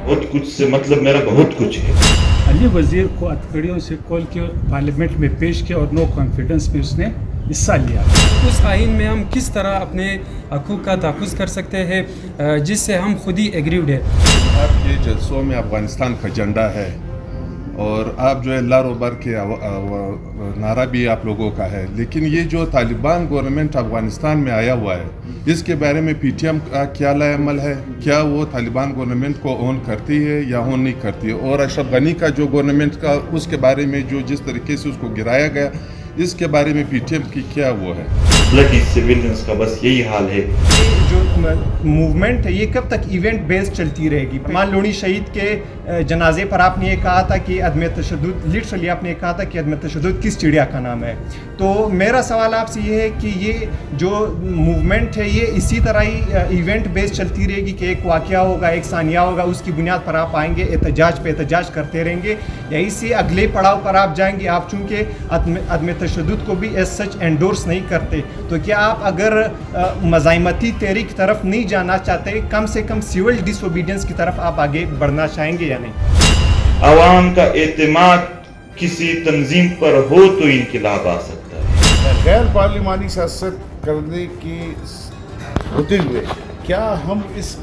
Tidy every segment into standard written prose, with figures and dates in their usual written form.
बहुत कुछ से मतलब मेरा बहुत कुछ है। अली वज़ीर को हथकड़ियों से खोल के पार्लियामेंट में पेश किया और नो कॉन्फिडेंस में उसने हिस्सा लिया। उस आइन में हम किस तरह अपने हकूक़ का तहफ़्फ़ुज़ कर सकते हैं जिससे हम खुद ही एग्रीड है। आपके जलसों में अफ़गानिस्तान का झंडा है और आप जो है लारोबर के नारा भी आप लोगों का है, लेकिन ये जो तालिबान गवर्नमेंट अफ़गानिस्तान में आया हुआ है इसके बारे में पीटीएम का क्या लाएमल है? क्या वो तालिबान गवर्नमेंट को ओन करती है या ओन नहीं करती है? और अशरफ गनी का जो गवर्नमेंट का उसके बारे में जो जिस तरीके से उसको गिराया गया इसके बारे में पीटीएम की क्या वो है? ब्लडी सिविलियंस का बस यही हाल है। जो मूवमेंट है ये कब तक इवेंट बेस्ड चलती रहेगी? मान लोनी शहीद के जनाजे पर आपने ये कहा था कि अदम तशद्दुद, लिटरली आपने कहा था कि अदम तशद्दुद किस चिड़िया का नाम है। तो मेरा सवाल आपसे ये है कि ये जो मूवमेंट है ये इसी तरह ही इवेंट बेस्ड चलती रहेगी कि एक वाक़या होगा, एक सानिया होगा, उसकी बुनियाद पर आप आएंगे, एहतजाज पे एहतजाज करते रहेंगे, या इसी अगले पड़ाव पर आप जाएंगे? आप चूँकि अदम तशद्दुद को भी एज सच एंडोर्स नहीं करते, तो क्या आप अगर मज़ाइमती तहरीक की तरफ नहीं जाना चाहते, कम से कम सिविल डिसोबीडियंस की तरफ आप आगे बढ़ना चाहेंगे या नहीं? आवाम का एतमाद किसी तंजीम पर हो तो इनकलाब आ सकता है। गैर पार्लिमानी सियासत करने की होते हुए क्या हम इस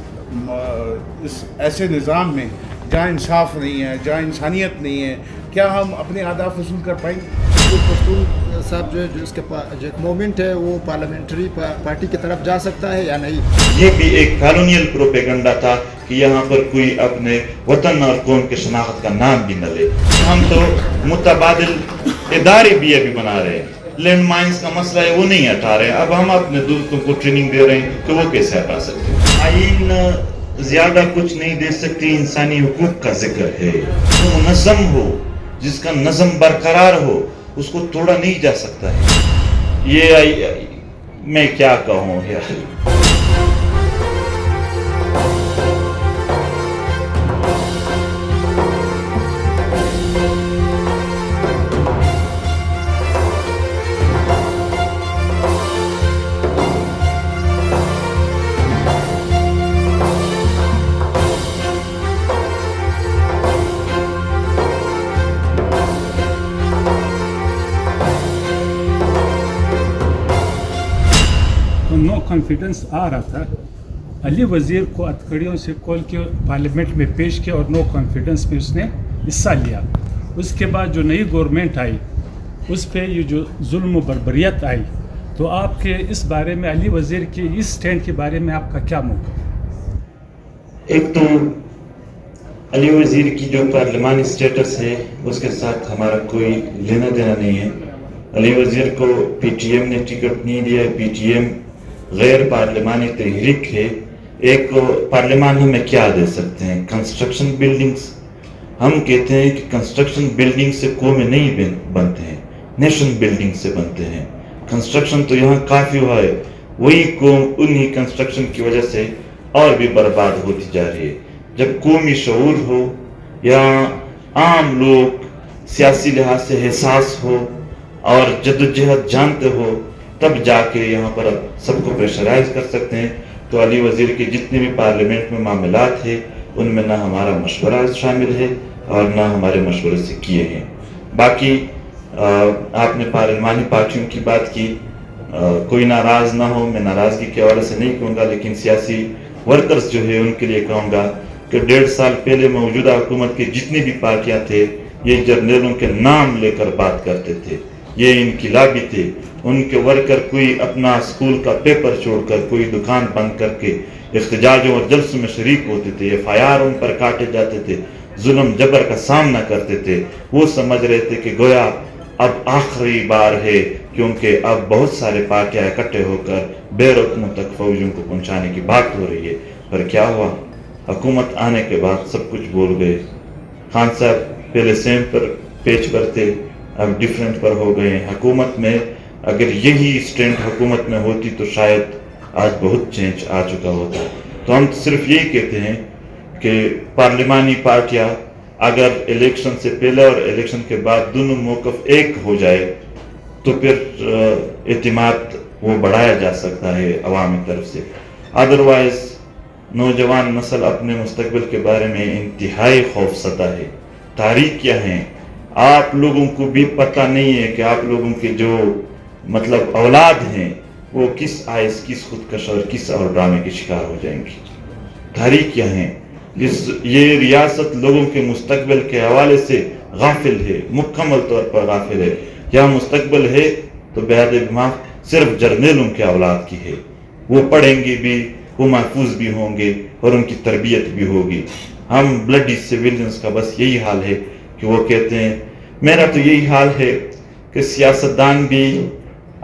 ऐसे निज़ाम में जहाँ इंसाफ नहीं है, जहाँ इंसानियत नहीं है, क्या हम अपने अहदाफ वसूल कर पाएंगे? पश्तून साहब जो इसके जो एक मोमेंट है वो पार्लियामेंट्री पार्टी की तरफ जा सकता है या नहीं? ये भी एक कॉलोनियल प्रोपेगेंडा था कि यहाँ पर कोई अपने वतन और कौम के शनाख्त का नाम भी न ले। हम तो मुतबादिल इदारे भी अभी बना रहे हैं, लैंड माइंस का मसला है वो नहीं हटा रहे हैं। अब हम अपने दोस्तों को ट्रेनिंग दे रहे हैं कि वो कैसे हटा सकते हैं। आइन ज्यादा कुछ नहीं दे सकती, इंसानी हुकूक का जिक्र है। तो नज़म हो, जिसका नज़म बरकरार हो, उसको तोड़ा नहीं जा सकता है। ये मैं क्या कहूँ यार। तो नो कॉन्फिडेंस आ रहा था, अली वज़ीर को हथकड़ियों से खोल के पार्लियामेंट में पेश किया और नो कॉन्फिडेंस में उसने हिस्सा लिया। उसके बाद जो नई गवर्नमेंट आई उस पर ये जो जुल्म व बर्बरियत आई, तो आपके इस बारे में अली वज़ीर के इस स्टैंड के बारे में आपका क्या मौक़िफ़? एक तो अली वज़ीर की जो पार्लिमानी स्टेटस है उसके साथ हमारा कोई लेना देना नहीं है। अली वज़ीर को पीटीएम ने टिकट नहीं दिया। पीटीएम गैर पार्लिमानी तहरीक है। एक पार्लियामान हमें क्या दे सकते हैं? Construction buildings. हम कहते हैं कि कंस्ट्रक्शन बिल्डिंग से कौमें नहीं बनते हैं, नेशन बिल्डिंग से बनते हैं। कंस्ट्रक्शन तो यहाँ काफ़ी हुआ है, वही कौम उन्हीं कंस्ट्रक्शन की वजह से और भी बर्बाद होती जा रही है। जब कौमी शऊर हो या आम लोग सियासी लिहाज से एहसास हो और जद्दोजहद जानते हो, तब जाके यहाँ पर सबको प्रेशराइज कर सकते हैं। तो अली वज़ीर के जितने भी पार्लियामेंट में मामलात है उनमें ना हमारा मशवरा शामिल है और ना हमारे मशवरे से किए हैं। बाकी आपने पार्लिमानी पार्टियों की बात की, कोई नाराज़ ना हो, मैं नाराज़गी के हवाले से नहीं कहूँगा, लेकिन सियासी वर्कर्स जो है उनके लिए कहूँगा कि 1.5 साल पहले मौजूदा हुकूमत के जितनी भी पार्टियाँ थे ये जर्नलों के नाम लेकर बात करते थे, ये इनकिलाबी थे। उनके वर्कर कोई अपना स्कूल का पेपर छोड़कर, कोई दुकान बंद करके इख्तिजाजों और जलसों में शरीक होते थे, एफआईआर उन पर काटे जाते थे, जुल्म जबर का सामना करते थे। वो समझ रहे थे कि गोया अब आखिरी बार है, क्योंकि अब बहुत सारे पार्टियाँ इकट्ठे होकर बेरकमों तक फौजियों को पहुँचाने की बात हो रही है। पर क्या हुआ? हुकूमत आने के बाद सब कुछ भूल गए। खान साहब पहले सेम पर पेज पर थे, अब डिफरेंट पर हो गए। हुकूमत में अगर यही स्ट्रेंथ हुकूमत में होती तो शायद आज बहुत चेंज आ चुका होता। तो हम सिर्फ यही कहते हैं कि पार्लिमानी पार्टियां अगर इलेक्शन से पहले और इलेक्शन के बाद दोनों मौक़िफ़ एक हो जाए तो फिर एतमाद वो बढ़ाया जा सकता है अवाम की तरफ से। अदरवाइज نوجوان نسل اپنے مستقبل کے بارے میں انتہائی خوف زدہ ہے. تاریخ کیا ہیں آپ لوگوں کو بھی پتہ نہیں ہے کہ آپ لوگوں کے جو مطلب اولاد ہیں وہ کس آئس کس خودکش اور کس اور ڈرامے کے شکار ہو جائیں گی. تاریخ کیا ہیں یہ ریاست لوگوں کے مستقبل کے حوالے سے غافل ہے, مکمل طور پر غافل ہے. یہاں مستقبل ہے تو بہاد معاف صرف جرنیلوں کے اولاد کی ہے. وہ پڑھیں گے بھی, وہ محفوظ بھی ہوں گے اور ان کی تربیت بھی ہوگی. ہم بلڈی سویلینز کا بس یہی حال ہے کہ وہ کہتے ہیں, میرا تو یہی حال ہے کہ سیاستدان بھی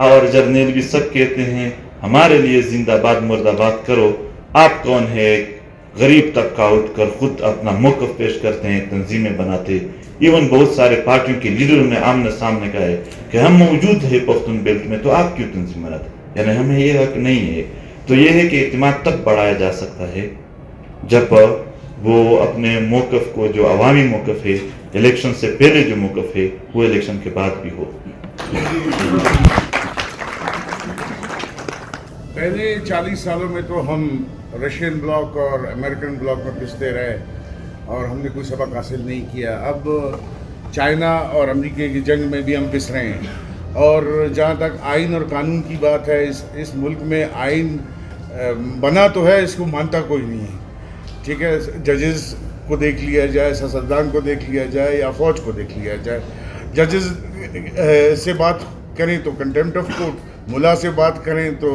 اور جرنیل بھی سب کہتے ہیں ہمارے لیے زندہ باد مرد آباد کرو. آپ کون ہے؟ غریب طبقہ اٹھ کر خود اپنا موقف پیش کرتے ہیں, تنظیمیں بناتے. ایون بہت سارے پارٹیوں کے لیڈروں نے آمنے سامنے کہا ہے کہ ہم موجود ہیں پختون بیلٹ میں تو آپ کیوں تنظیم بناتے, یعنی ہمیں یہ حق نہیں ہے. تو یہ ہے کہ اعتماد تب بڑھایا جا سکتا ہے جب وہ اپنے موقف کو, جو عوامی موقف ہے الیکشن سے پہلے جو موقف ہے وہ الیکشن کے بعد بھی ہو. پہلے 40 سالوں میں تو ہم رشین بلاک اور امریکن بلاک میں پستے رہے اور ہم نے کوئی سبق حاصل نہیں کیا. اب چائنا اور امریکہ کی جنگ میں بھی ہم پس رہے ہیں. اور جہاں تک آئین اور قانون کی بات ہے, اس ملک میں آئین بنا تو ہے, اس کو مانتا کوئی نہیں ہے. ٹھیک ہے, ججز کو دیکھ لیا جائے, سیاستدان کو دیکھ لیا جائے یا فوج کو دیکھ لیا جائے. ججز سے بات کریں تو کنٹیمپٹ آف کورٹ, ملا سے بات کریں تو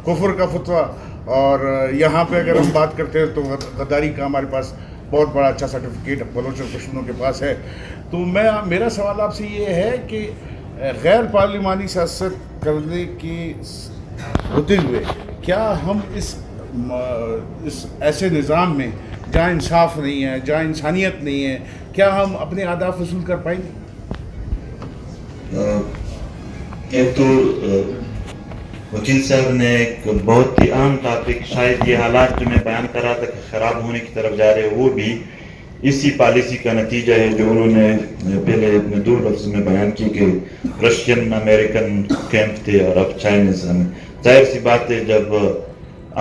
کفر کا فتویٰ, اور یہاں پہ اگر ہم بات کرتے ہیں تو غداری کا ہمارے پاس بہت بڑا اچھا سرٹیفکیٹ بلوچ اور پشتونوں کے پاس ہے. تو میرا سوال آپ سے یہ ہے کہ غیر پارلیمانی سیاست کرنے کی ہوتے ہوئے کیا ہم اس ایسے نظام میں جہاں انصاف نہیں ہے, جہاں انسانیت نہیں ہے, کیا ہم اپنے اہداف حاصل کر پائیں گے؟ ایک تو وکیل صاحب نے ایک بہت ہی اہم ٹاپک, شاید یہ حالات جو میں بیان کر رہا تھا کہ خراب ہونے کی طرف جا رہے ہیں, وہ بھی اسی پالیسی کا نتیجہ ہے جو انہوں نے پہلے اپنے 2 لفظ میں بیان کی کہ رشین امریکن کیمپ تھے اور اب چائنیز. ظاہر سی بات ہے جب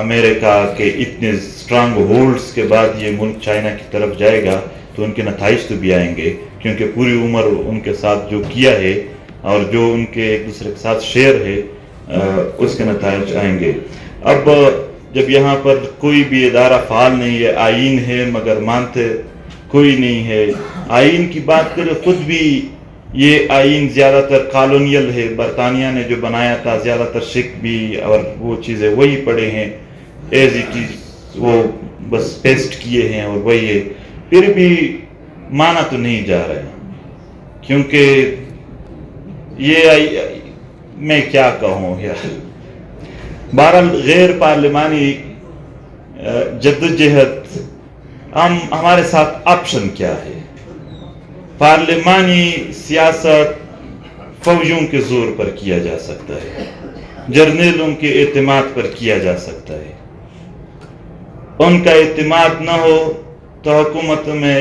امریکہ کے اتنے اسٹرانگ ہولڈز کے بعد یہ ملک چائنا کی طرف جائے گا تو ان کے نتائج تو بھی آئیں گے, کیونکہ پوری عمر ان کے ساتھ جو کیا ہے اور جو ان کے ایک دوسرے کے ساتھ شیئر ہے اس کے نتائج آئیں گے. اب جب یہاں پر کوئی بھی ادارہ فعال نہیں ہے, آئین ہے مگر مانتے کوئی نہیں ہے. آئین کی بات کرے, خود بھی یہ آئین زیادہ تر کالونیل ہے, برطانیہ نے جو بنایا تھا زیادہ تر سکھ بھی اور وہ چیزیں وہی پڑے ہیں ایز اٹ از, وہ بس پیسٹ کیے ہیں اور وہی ہے. پھر بھی مانا تو نہیں جا رہا ہے, کیونکہ یہ میں کیا کہوں یار. بہرحال غیر پارلیمانی جدوجہد ہمارے ساتھ آپشن کیا ہے؟ پارلیمانی سیاست فوجوں کے زور پر کیا جا سکتا ہے, جرنیلوں کے اعتماد پر کیا جا سکتا ہے. ان کا اعتماد نہ ہو تو حکومت میں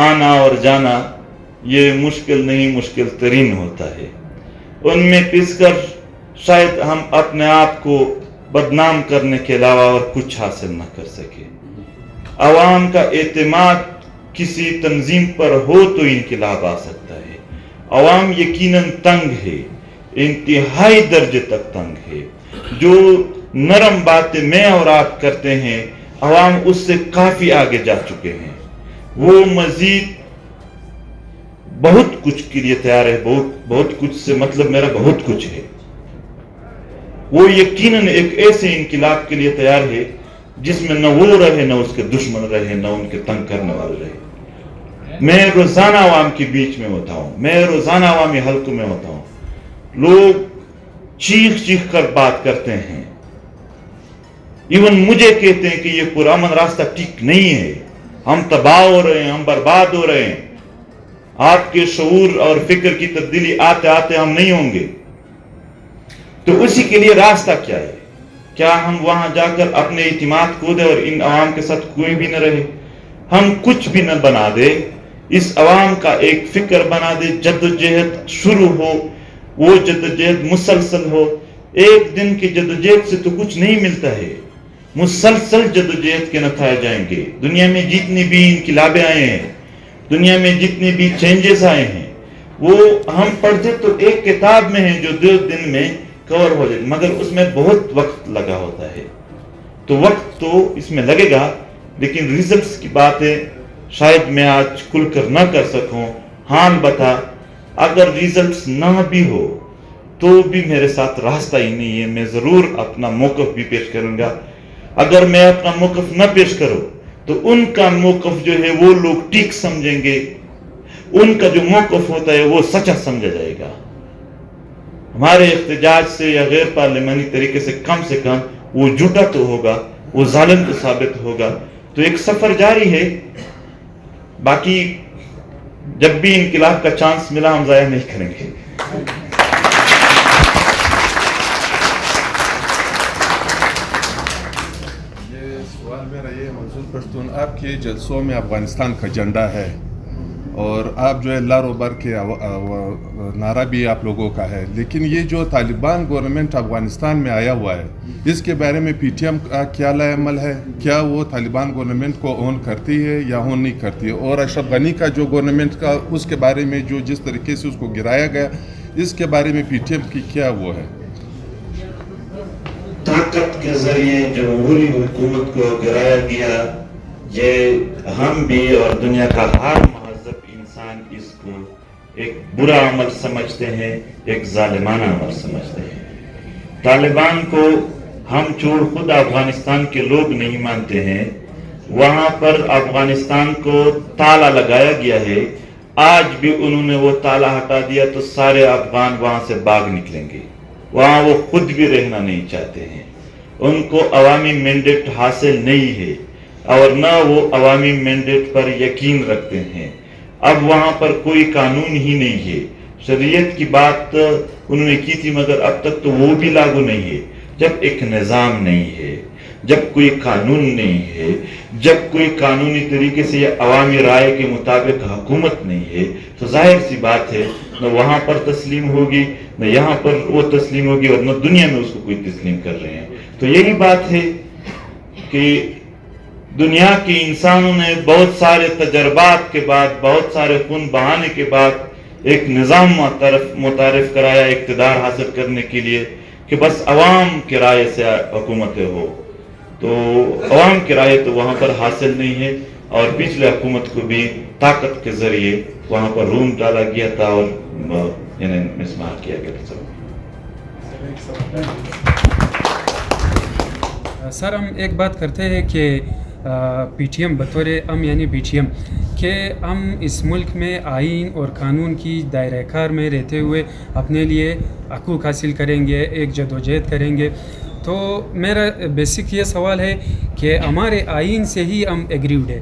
آنا اور جانا یہ مشکل نہیں, مشکل ترین ہوتا ہے. ان میں پس کر شاید ہم اپنے آپ کو بدنام کرنے کے علاوہ اور کچھ حاصل نہ کر سکے. عوام کا اعتماد کسی تنظیم پر ہو تو انقلاب آ سکتا ہے. عوام یقیناً تنگ ہے, انتہائی درجے تک تنگ ہے. جو نرم باتیں میں اور آپ کرتے ہیں عوام اس سے کافی آگے جا چکے ہیں. وہ مزید بہت کچھ کے لیے تیار ہے, بہت کچھ سے مطلب میرا بہت کچھ ہے. وہ یقیناً ایک ایسے انقلاب کے لیے تیار ہے جس میں نہ وہ رہے نہ اس کے دشمن رہے نہ ان کے تنگ کرنے والے رہے. میں روزانہ عوام کے بیچ میں ہوتا ہوں, میں روزانہ عوامی حلقوں میں ہوتا ہوں. لوگ چیخ چیخ کر بات کرتے ہیں, ایون مجھے کہتے ہیں کہ یہ پرامن راستہ ٹھیک نہیں ہے, ہم تباہ ہو رہے ہیں, ہم برباد ہو رہے ہیں. آپ کے شعور اور فکر کی تبدیلی آتے آتے ہم نہیں ہوں گے. تو اسی کے لیے راستہ کیا ہے؟ کیا ہم وہاں جا کر اپنے اعتماد کھو دیں اور ان عوام کے ساتھ کوئی بھی نہ رہے؟ ہم کچھ بھی نہ بنا دے, اس عوام کا ایک فکر بنا دے, جدوجہد شروع ہو, وہ جدوجہد مسلسل ہو. ایک دن کی جدوجہد سے تو کچھ نہیں ملتا ہے. مسلسل جدوجہد کے نتائج جائیں گے. دنیا میں جتنی بھی انقلابیں آئے ہیں, دنیا میں جتنی بھی چینجز آئے ہیں, وہ ہم پڑھتے تو ایک کتاب میں ہیں جو 2 دن میں کور ہو جائے, مگر اس میں بہت وقت لگا ہوتا ہے. تو وقت تو اس میں لگے گا, لیکن ریزلٹس کی باتیں شاید میں آج کھل کر نہ کر سکوں. ہاں البتہ اگر ریزلٹس نہ بھی ہو تو بھی میرے ساتھ راستہ ہی نہیں ہے. میں ضرور اپنا موقف بھی پیش کروں گا. اگر میں اپنا موقف نہ پیش کروں تو ان کا موقف جو ہے وہ لوگ ٹھیک سمجھیں گے, ان کا جو موقف ہوتا ہے وہ سچا سمجھا جائے گا. ہمارے احتجاج سے یا غیر پارلیمانی طریقے سے کم وہ جھوٹا تو ہوگا, وہ ظالم تو ثابت ہوگا. تو ایک سفر جاری ہے. باقی جب بھی انقلاب کا چانس ملا ہم ضائع نہیں کریں گے. یہ سوال میرا یہ منظور پشتون, آپ کے جلسوں میں افغانستان کا جھنڈا ہے اور آپ جو ہے لا روبر کے نعرہ بھی آپ لوگوں کا ہے, لیکن یہ جو طالبان گورنمنٹ افغانستان میں آیا ہوا ہے اس کے بارے میں پی ٹی ایم کا کیا لائے عمل ہے؟ کیا وہ طالبان گورنمنٹ کو اون کرتی ہے یا اون نہیں کرتی ہے؟ اور اشرف غنی کا جو گورنمنٹ کا اس کے بارے میں جو جس طریقے سے اس کو گرایا گیا, اس کے بارے میں پی ٹی ایم کی کیا وہ ہے؟ طاقت کے ذریعے جمہوری حکومت کو گرایا گیا, یہ ہم بھی اور دنیا کا ہر مہذب انسان اس کو ایک برا عمل سمجھتے ہیں, ایک ظالمانہ عمل سمجھتے ہیں. طالبان کو ہم چھوڑ خود افغانستان کے لوگ نہیں مانتے ہیں. وہاں پر افغانستان کو تالا لگایا گیا ہے. آج بھی انہوں نے وہ تالا ہٹا دیا تو سارے افغان وہاں سے بھاگ نکلیں گے. وہاں وہ خود بھی رہنا نہیں چاہتے ہیں. ان کو عوامی مینڈیٹ حاصل نہیں ہے اور نہ وہ عوامی مینڈیٹ پر یقین رکھتے ہیں. اب وہاں پر کوئی قانون ہی نہیں ہے. شریعت کی بات انہوں نے کی تھی مگر اب تک تو وہ بھی لاگو نہیں ہے. جب ایک نظام نہیں ہے, جب کوئی قانون نہیں ہے, جب کوئی قانونی طریقے سے یا عوامی رائے کے مطابق حکومت نہیں ہے, تو ظاہر سی بات ہے نہ وہاں پر تسلیم ہوگی نہ یہاں پر وہ تسلیم ہوگی اور نہ دنیا میں اس کو کوئی تسلیم کر رہے ہیں. تو یہی بات ہے کہ دنیا کے انسانوں نے بہت سارے تجربات کے بعد, بہت سارے خون بہانے کے بعد ایک نظام متعارف کرایا اقتدار حاصل کرنے کے لیے کہ بس عوام کی رائے سے حکومتیں ہو. تو عوام کی رائے تو وہاں پر حاصل نہیں ہے اور پچھلے حکومت کو بھی طاقت کے ذریعے وہاں پر روم ڈالا گیا تھا اور مسمار کیا گیا تھا. سر ہم ایک بات کرتے ہیں کہ پی ٹی ایم بطور یعنی پی ٹی ایم کہ ہم اس ملک میں آئین اور قانون کی دائرہ کار میں رہتے ہوئے اپنے لیے حقوق حاصل کریں گے, ایک جدوجہد کریں گے. تو میرا بیسک یہ سوال ہے کہ ہمارے آئین سے ہی ہم ایگریوڈ ہے,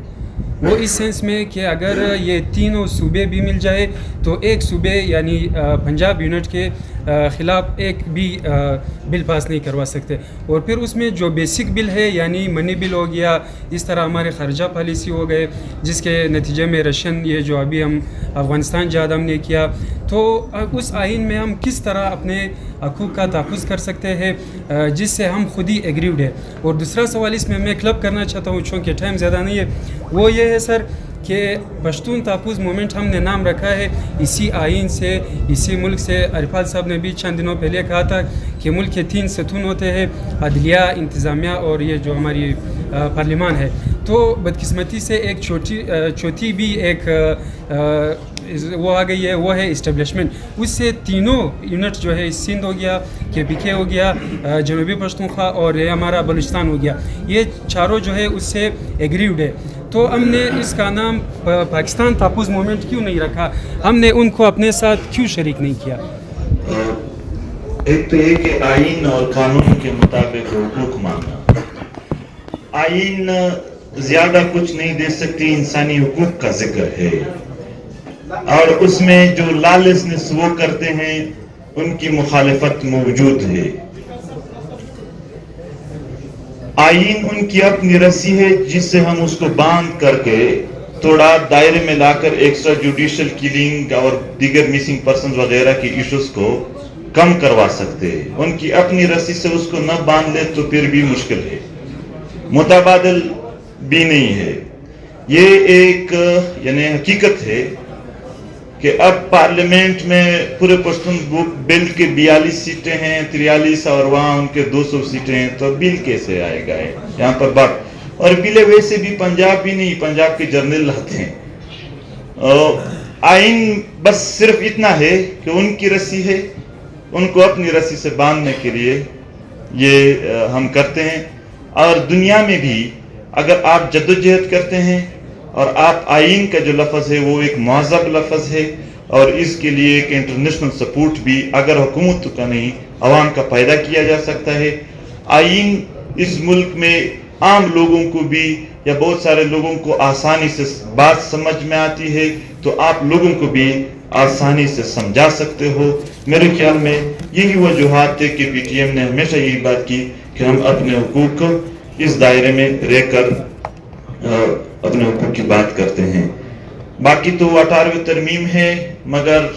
وہ اس سینس میں کہ اگر یہ تینوں صوبے بھی مل جائے تو ایک صوبے یعنی پنجاب یونٹ کے خلاف ایک بھی بل پاس نہیں کروا سکتے. اور پھر اس میں جو بیسک بل ہے یعنی منی بل ہو گیا, اس طرح ہمارے خارجہ پالیسی ہو گئے جس کے نتیجے میں رشین یہ جو ابھی ہم افغانستان جہاد ہم نے کیا, تو اس آئین میں ہم کس طرح اپنے حقوق کا تحفظ کر سکتے ہیں جس سے ہم خود ہی ایگریوڈ ہے. اور دوسرا سوال اس میں کلب کرنا چاہتا ہوں چونکہ ٹائم زیادہ نہیں ہے, وہ یہ ہے سر کہ پشتون تحفظ مومنٹ ہم نے نام رکھا ہے اسی آئین سے, اسی ملک سے. عرفات صاحب نے بھی چند دنوں پہلے کہا تھا کہ ملک کے 3 ستون ہوتے ہیں, عدلیہ, انتظامیہ اور یہ جو ہماری پارلیمان ہے. تو بدقسمتی سے ایک چوتھی بھی ایک وہ آ گئی ہے, وہ ہے اسٹیبلشمنٹ. اس سے تینوں یونٹ جو ہے سندھ ہو گیا, کے پی کے ہو گیا, جنوبی پختونخوا اور یہ ہمارا بلوچستان ہو گیا, یہ چاروں جو ہے اس سے ایگریوڈ ہے. تو ہم نے اس کا نام پاکستان تحفظ مومنٹ کیوں نہیں رکھا؟ ہم نے ان کو اپنے ساتھ کیوں شریک نہیں کیا؟ ایک تو یہ کہ آئین اور قانون کے مطابق حقوق ماننا. آئین زیادہ کچھ نہیں دے سکتی, انسانی حقوق کا ذکر ہے اور اس میں جو لالسنس وہ کرتے ہیں ان کی مخالفت موجود ہے. آئین ان کی اپنی رسی ہے جس سے ہم اس کو باندھ کر کے تھوڑا دائرے میں لا کر ایکسٹرا جوڈیشل کلنگ اور دیگر مسنگ پرسنز وغیرہ کی ایشوز کو کم کروا سکتے ہیں. ان کی اپنی رسی سے اس کو نہ باندھ لے تو پھر بھی مشکل ہے. मुतबादिल भी नहीं है। ये एक यानी हकीकत है कि अब पार्लियामेंट में पूरे पश्तून बेल्ट के 42 सीटें हैं, 43 और वहाँ उनके 200 सीटें हैं, तो बिल कैसे आएगा यहाँ पर बात। और बिल वैसे भी पंजाब भी नहीं, पंजाब के जर्नल लाते हैं। आइन बस सिर्फ इतना है कि उनकी रस्सी है, उनको अपनी रस्सी से बांधने के लिए ये हम करते हैं। और दुनिया में भी अगर आप जद्दोजहद करते हैं और आप आइन का जो लफ्ज़ है वो एक मुहज़्ज़ब लफ्ज़ है और इसके लिए एक इंटरनेशनल सपोर्ट भी अगर हुकूमत का नहीं अवाम का पैदा किया जा सकता है। आइन इस मुल्क में आम लोगों को भी या बहुत सारे लोगों को आसानी से बात समझ में आती है, तो आप लोगों को भी आसानी से समझा सकते हो। मेरे ख्याल में यही वजूहात है कि PTM ने हमेशा यही बात की कि हम अपने हुकूक इस दायरे में रहकर अपने हुकूक की बात करते हैं। बाकी तो 18वीं तरमीम है, मगर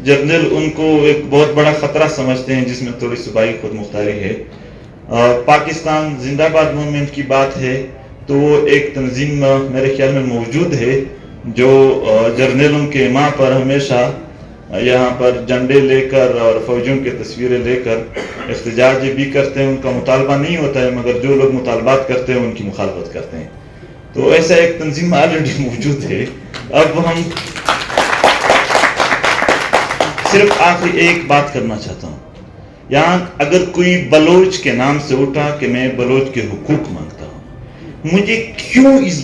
जर्नल उनको एक बहुत बड़ा ख़तरा समझते हैं जिसमें थोड़ी सूबाई खुद मुख्तारी है। पाकिस्तान जिंदाबाद मूवमेंट की बात है तो वो एक तंजीम मेरे ख्याल में मौजूद है जो जर्नलों के माँ पर हमेशा यहाँ पर झंडे लेकर और फौजियों की तस्वीरें लेकर एहतजाज भी करते हैं। उनका मुतालबा नहीं होता है, मगर जो लोग मुतालबात करते हैं उनकी मुखालफत करते हैं। तो ऐसा एक तंजीम ऑलरेडी मौजूद है। अब हम सिर्फ आखिरी एक बात करना चाहता हूँ, यहाँ अगर कोई बलोच के नाम से उठा कि मैं बलोच के हुकूक मांगता हूँ, मुझे क्यों इस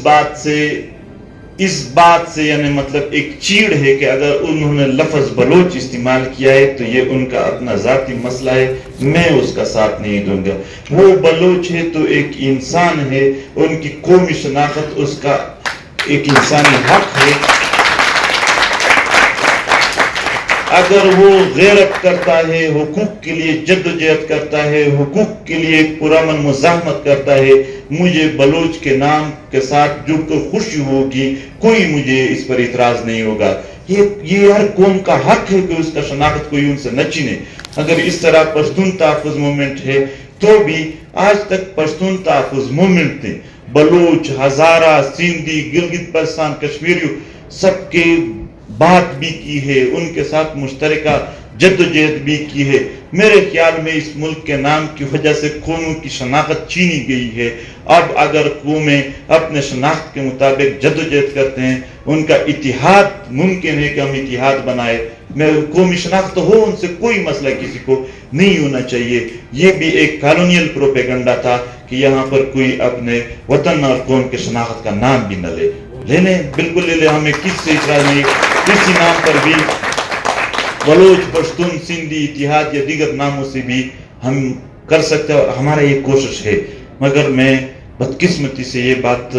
बात से यानी मतलब एक चीड़ है कि अगर उन्होंने लफ्ज़ बलोच इस्तेमाल किया है तो ये उनका अपना ज़ाती मसला है, मैं उसका साथ नहीं दूंगा। वो बलोच है तो एक इंसान है, उनकी कौमी शनाख्त उसका एक इंसानी हक है। अगर वो गैरत करता है, हुकूक के लिए जद्दोजहद करता है, हुकूक के लिए पुरअमन मुज़ाहमत करता है, मुझे बलोच के नाम के साथ जुड़कर खुशी होगी, कोई मुझे इस पर इतराज़ नहीं होगा। ये हर कौम का हक है कि उसका शनाख्त कोई उनसे न छीने। अगर इस तरह पश्तून तहफ़्फ़ुज़ मूवमेंट है तो भी आज तक पश्तून तहफ़्फ़ुज़ मूवमेंट ने बलोच, हज़ारा, सिंधी, गिलगित बल्तिस्तान, कश्मीरियों सबके बात भी की है, उनके साथ मुश्तरका जद्दोजहद भी की है। मेरे ख्याल में इस मुल्क के नाम की वजह से कौमों की शनाख्त छीनी गई है। अब अगर कौमें अपने शनाख्त के मुताबिक जद्दोजहद करते हैं, उनका इतिहाद मुमकिन है कि हम इतिहाद बनाए। कौमी शनाख्त हो, उनसे कोई मसला किसी को नहीं होना चाहिए। ये भी एक कॉलोनियल प्रोपेगेंडा था कि यहाँ पर कोई अपने वतन और कौम के शनाख्त का नाम भी न ले लें, बिल्कुल ले ले, हमें किससे इतराज़ नहीं। किसी नाम पर भी बलोच, पश्तून, सिंधी, इतिहाद या दीगर नामों से भी हम कर सकते हैं और हमारा ये कोशिश है। मगर मैं बदकिस्मती से ये बात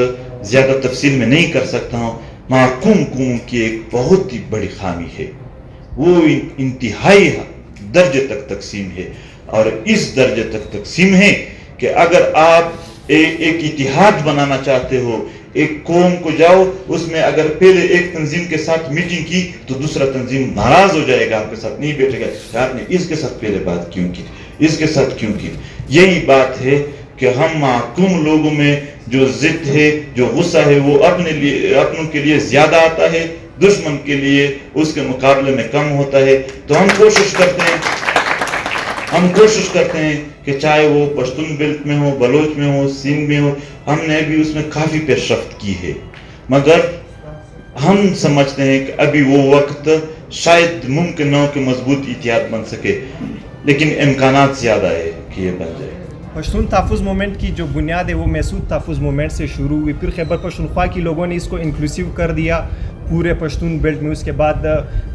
ज़्यादा तफसील में नहीं कर सकता हूँ। महकूम कौम की एक बहुत ही बड़ी खामी है, वो इंतहाई दर्जे तक तकसीम है। और इस दर्जे तक तकसीम है कि अगर आप एक इतिहाद बनाना चाहते हो, एक कौम को जाओ, उसमें अगर पहले एक तंजीम के साथ मीटिंग की तो दूसरा तंजीम नाराज हो जाएगा, आपके साथ नहीं बैठेगा, आपने इसके साथ पहले बात क्यों की, इसके साथ क्यों की। यही बात है कि हम महकूम लोगों में जो जिद है, जो गुस्सा है, वो अपनों के लिए ज्यादा आता है, दुश्मन के लिए उसके मुकाबले में कम होता है। तो हम कोशिश करते हैं कि चाहे वो पश्तून बेल्ट में हो, बलोच में हो, सिंध में हो, हमने भी उसमें काफ़ी पेशरफ्त की है। मगर हम समझते हैं कि अभी वो वक्त शायद मुमकिन न हो कि मजबूत इतिहाद बन सके, लेकिन इम्कानात ज़्यादा है कि ये बन जाए। पश्तून तहफ़्फ़ुज़ मूवमेंट की जो बुनियाद है वो महसूद तहफ़्फ़ुज़ मूवमेंट से शुरू हुई, फिर खैबर पख्तूनख्वा की लोगों ने इसको इंक्लूसिव कर दिया पूरे पश्तून बेल्ट में। उसके बाद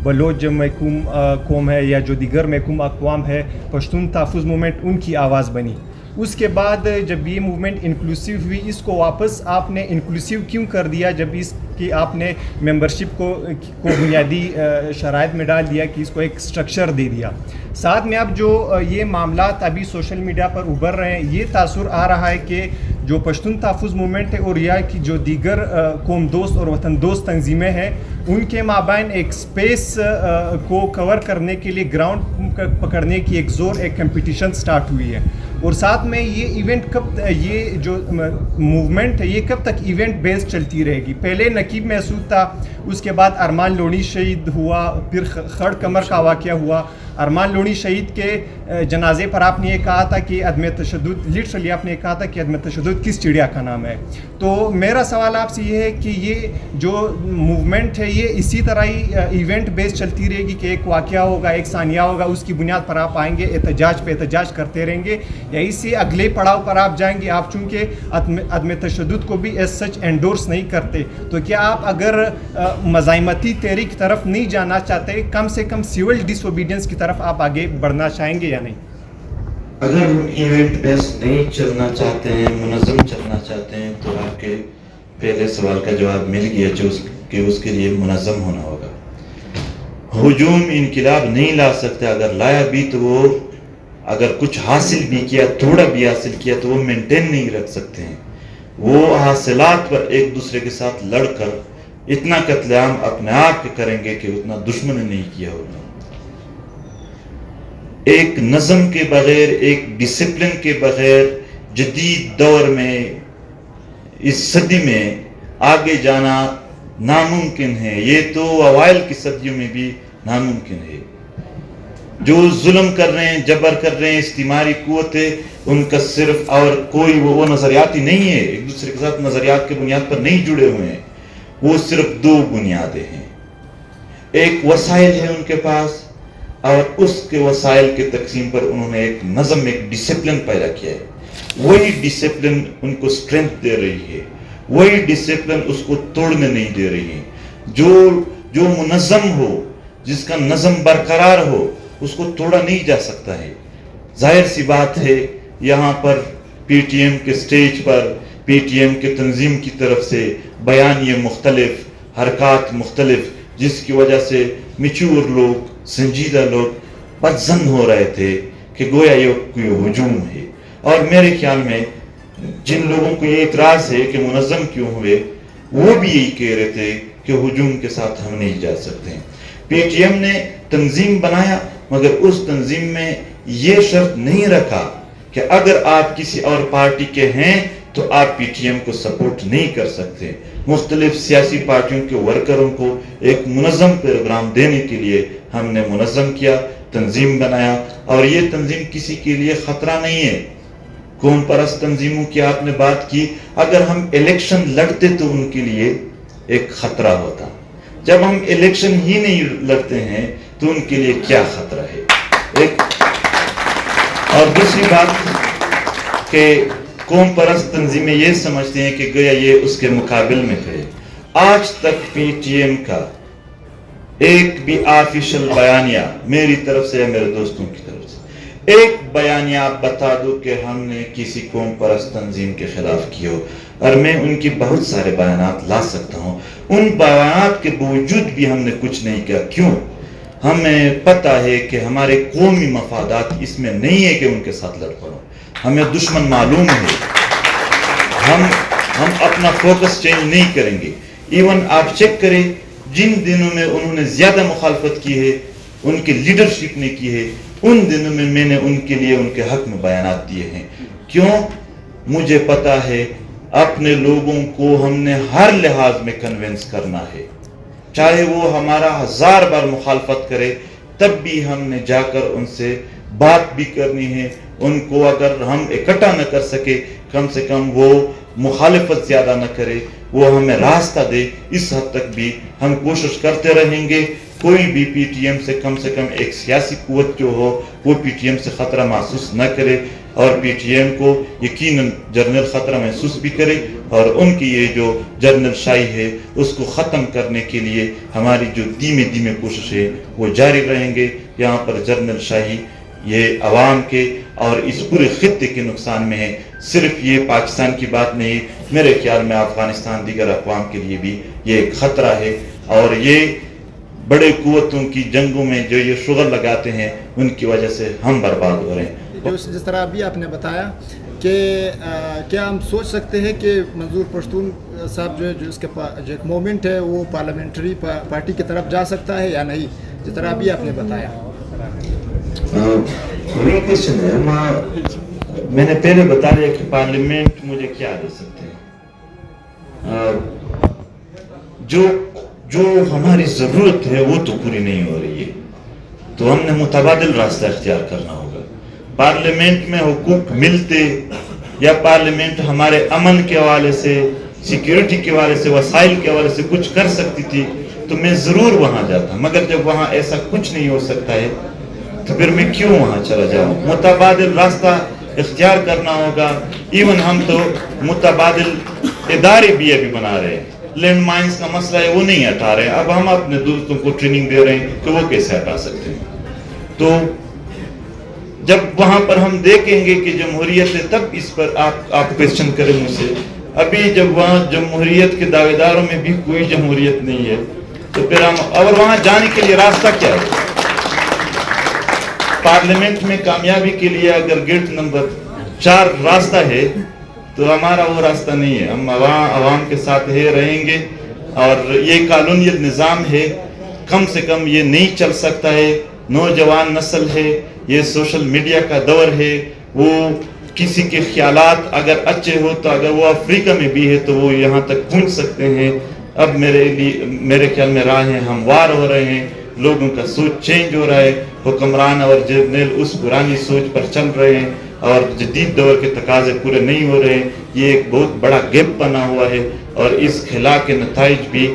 बलोच जो महकूम कौम है या जो दीगर महकूम अक़वाम है, पश्तून तहफ़्फ़ुज़ मूवमेंट उनकी आवाज़ बनी। उसके बाद जब ये मूवमेंट इंक्लूसिव हुई, इसको वापस आपने इंक्लूसिव क्यों कर दिया जब इसकी आपने मेंबरशिप को बुनियादी शराइत में डाल दिया कि इसको एक स्ट्रक्चर दे दिया। साथ में अब जो ये मामलात अभी सोशल मीडिया पर उभर रहे हैं, ये तासुर आ रहा है कि जो पश्तून तहफ़्फ़ुज़ मूवमेंट है और या की जो दीगर कौम दोस्त और वतन दोस्त तंजीमें हैं उनके माबैन एक स्पेस को कवर करने के लिए ग्राउंड पकड़ने की एक कंपटीशन स्टार्ट हुई है। और साथ में ये इवेंट कब, ये जो मूवमेंट है ये कब तक इवेंट बेस्ड चलती रहेगी? पहले नकीब महसूद था, उसके बाद अरमान लोनी शहीद हुआ, फिर खड़ कमर का वाक़या हुआ। अरमान लोनी शहीद के जनाजे पर आपने ये कहा था कि अदम तशद्दुद, लिटरली आपने कहा था कि अदम तशद्दुद किस चिड़िया का नाम है। तो मेरा सवाल आपसे ये है कि ये जो मूवमेंट है ये इसी तरह ही इवेंट बेस्ड चलती रहेगी कि एक वाक़या होगा, एक सानिया होगा, उसकी बुनियाद पर आप आएंगे, एहतजाज पे एहतजाज करते रहेंगे, या इससे अगले पड़ाव पर आप जाएंगे? आप चूँकि अदम तशद्दुद को भी एज सच एंडोर्स नहीं करते, तो क्या आप अगर मज़ाइमती तहरीक की तरफ नहीं जाना चाहते, कम से कम सिविल डिसोबीडियंस की तरफ आप आगे बढ़ना चाहेंगे या नहीं? अगर हम इवेंट बेस्ड नहीं चलना चाहते हैं, मुनज़्ज़म चलना चाहते हैं, तो आपके पहले सवाल का जवाब मिल गया जो कि उसके लिए मुनज़्ज़म होना होगा। हुजूम इनकलाब नहीं ला सकता, अगर लाया भी तो वो अगर कुछ हासिल भी किया, थोड़ा भी हासिल किया, तो वो मेंटेन नहीं रख सकते हैं। वो हासिलात पर एक दूसरे के साथ लड़कर इतना कत्लेआम अपने आप के करेंगे कि उतना दुश्मन ने नहीं किया होगा। एक नज़म के बगैर, एक डिसिप्लिन के बगैर जदीद दौर में, इस सदी में आगे जाना नामुमकिन है। ये तो अवाइल की सदियों में भी नामुमकिन है। जो जुल्म कर रहे हैं, जबर कर रहे हैं, इस्तिमारी कुव्वतें, उनका सिर्फ और कोई वो नज़रियाती नहीं है, एक दूसरे के साथ नज़रियात के बुनियाद पर नहीं जुड़े हुए हैं। वो सिर्फ दो बुनियादें हैं, एक वसाइल है उनके पास, और उसके वसाइल के तकसीम पर उन्होंने एक नज़म, एक डिसिप्लिन पैदा किया है। वही डिसिप्लिन उनको स्ट्रेंथ दे रही है, वही डिसिप्लिन उसको तोड़ने नहीं दे रही है। जो मुनज़्ज़म हो, जिसका नज़म बरकरार हो, उसको तोड़ा नहीं जा सकता है। जाहिर सी बात है, यहाँ पर पीटीएम के स्टेज पर पीटीएम के तंजीम की तरफ से बयानिए मुख्तलिफ, हरकत मुख्तलिफ, जिसकी वजह से मिच्योर लोग, संजीदा लोग बदज़न हो रहे थे कि गोया ये कोई हुजूम है। और मेरे ख्याल में जिन लोगों को ये इतराज़ है कि मुनज़्ज़म क्यों हुए, वो भी यही कह रहे थे कि हुजूम के साथ हम नहीं जा सकते। पीटीएम ने तंजीम बनाया, मगर उस तंजीम में ये शर्त नहीं रखा कि अगर आप किसी और पार्टी के हैं तो आप पीटीएम को सपोर्ट नहीं कर सकते। मुख्तलिफ सियासी पार्टियों के वर्करों को एक मुनज़्ज़म प्रोग्राम देने के लिए हमने मुनज़्ज़म किया, तंजीम बनाया, और ये तंजीम किसी के लिए ख़तरा नहीं है। कौम परस्त तंजीमों की आपने बात की, अगर हम इलेक्शन लड़ते तो उनके लिए एक ख़तरा होता। जब हम इलेक्शन ही नहीं लड़ते हैं तो उनके लिए क्या ख़तरा है? एक और दूसरी बात कि कौम परस्त तंजीमें ये समझते हैं कि गया ये उसके मुकाबिल में खड़े। आज तक पीटीएम का एक भी ऑफिशियल बयानिया मेरी तरफ से या मेरे दोस्तों की तरफ से, एक बयानिया आप बता दो कि हमने किसी कौम परस्त तंजीम के खिलाफ की हो। और मैं उनकी बहुत सारे बयानात ला सकता हूँ, उन बयानात के बावजूद भी हमने कुछ नहीं किया। क्यों? हमें पता है कि हमारे कौमी मफादात इसमें नहीं है कि उनके साथ लड़ पड़ो। हमें दुश्मन मालूम है, हम अपना फोकस चेंज नहीं करेंगे। इवन आप चेक करें, जिन दिनों में उन्होंने ज़्यादा मुखालफत की है, उनके लीडरशिप ने की है, उन दिनों में मैंने उनके लिए उनके हक में बयानात दिए हैं। क्यों? मुझे पता है अपने लोगों को हमने हर लिहाज में कन्विंस करना है, चाहे वो हमारा 1000 बार मुखालफत करे, तब भी हमने जाकर उनसे बात भी करनी है। उनको अगर हम इकट्ठा न कर सके, कम से कम वो मुखालफत ज़्यादा न करे, वो हमें रास्ता दे, इस हद तक भी हम कोशिश करते रहेंगे। कोई भी पीटीएम से कम एक सियासी कुव्वत जो हो वो पीटीएम से ख़तरा महसूस न करे, और पीटीएम को यकीनन जर्नल ख़तरा महसूस भी करे, और उनकी ये जो जर्नल शाही है उसको ख़त्म करने के लिए हमारी जो धीमे धीमे कोशिश है वो जारी रहेंगे। यहाँ पर जर्नल शाही ये अवाम के और इस पूरे खित्ते के नुकसान में है। सिर्फ ये पाकिस्तान की बात नहीं, मेरे ख्याल में अफ़गानिस्तान दीगर अक़वाम के लिए भी ये एक ख़तरा है। और ये बड़े कुव्वतों की जंगों में जो ये शुगर लगाते हैं, उनकी वजह से हम बर्बाद हो रहे हैं। जिस तरह अभी आपने बताया कि क्या हम सोच सकते हैं कि मंजूर पश्तून साहब जो है जो इसके जो एक मोमेंट है वो पार्लियामेंट्री पार्टी की तरफ जा सकता है या नहीं, जिस तरह अभी आपने बताया? वही क्वेश्चन है। मैंने पहले बता दिया कि पार्लियामेंट मुझे क्या दे सकते हैं। जो हमारी जरूरत है वो तो पूरी नहीं हो रही है, तो हमने मुतबादिल रास्ता इख्तियार करना होगा। पार्लियामेंट में हुकूक मिलते या पार्लियामेंट हमारे अमन के हवाले से, सिक्योरिटी के हवाले से, वसाइल के हवाले से कुछ कर सकती थी तो मैं ज़रूर वहाँ जाता, मगर जब वहाँ ऐसा कुछ नहीं हो सकता है तो फिर मैं क्यों वहाँ चला जाऊँ। मुतबादिल रास्ता इख्तियार करना होगा। इवन हम तो मुतबादिल इदारे भी अभी बना रहे हैं, लैंड माइंस का मसला है वो नहीं हटा रहे हैं। अब हम अपने दोस्तों को ट्रेनिंग दे रहे हैं कि वो कैसे हटा सकते हैं। तो जब वहां पर हम देखेंगे कि जमहूरियत है तब इस पर आप क्वेश्चन करें मुझसे। अभी जब वहाँ जमहूरियत के दावेदारों में भी कोई जमहूरियत नहीं है तो फिर हम और वहां जाने के लिए रास्ता क्या है? पार्लियामेंट में कामयाबी के लिए अगर गेट नंबर 4 रास्ता है तो हमारा वो रास्ता नहीं है। हम आवाम के साथ है रहेंगे और ये कानूनियत निज़ाम है, कम से कम ये नहीं चल सकता है। नौजवान नस्ल है, ये सोशल मीडिया का दौर है, वो किसी के ख्यालात अगर अच्छे हो तो अगर वो अफ्रीका में भी है तो वो यहाँ तक पहुँच सकते हैं। अब मेरे ख्याल में राहें हमवार हो रहे हैं, लोगों का सोच चेंज हो रहा है, हुक्मरान और जर्नल उस पुरानी सोच पर चल रहे हैं और जदीद दौर के तकाजे पूरे नहीं हो रहे हैं। ये एक बहुत बड़ा गैप बना हुआ है और इस खिला के नताइज भी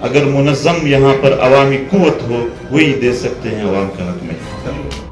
अगर मुनज़्ज़म यहाँ पर अवामी कुव्वत हो वही दे सकते हैं अवाम के हक में।